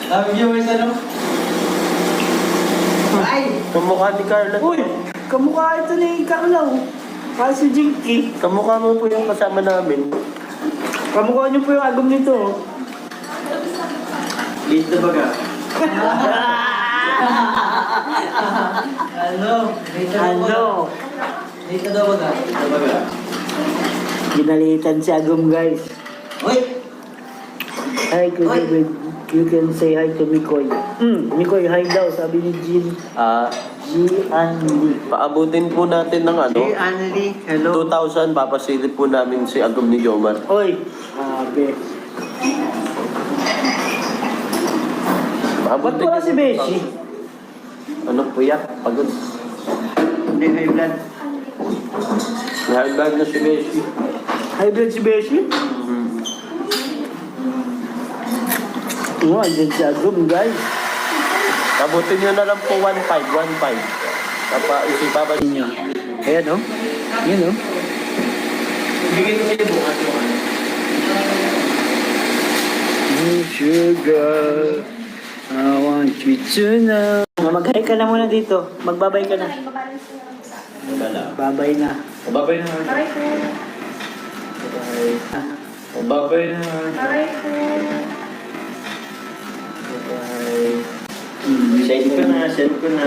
Sabi niyo may tanong. Ay! Kamukha ni Carla. Uy! Kamukha ito ni Carlo. Kaya si Jinky. Kamukha mo po yung kasama namin. Kamukha niyo po yung agom nito. Late na baga. Ano? Ano? Late na daw baga. Late na baga. Ginalitan si Agom, guys. Uy! Hi, you can say hi to Mikoy. Mikoy, hi daw, sabi ni Jean. Anli. Paabutin po natin ng ano. Anli, hello. 2,000, papasilip po namin si Agum ni Jomar. Oy, sabi. Ba't Paabutin wala si Beshi? Ano po yan? Pagod. Hindi, high blood. Nahagdag na si Beshi. High blood si Beshi? Oo, andyan si Agom, guys. Pabutin nyo na lang po 1,500. 1,500. Papa Inyo. Ayan, oh. Yun, oh. Bigyan ko kayo bukas yung ano. Sugar, I want you to know. Mag-hi ka na muna dito. Magbabay ka na. Babay na. Babay na. Aray po. Babay na. Aray po. Send ko na.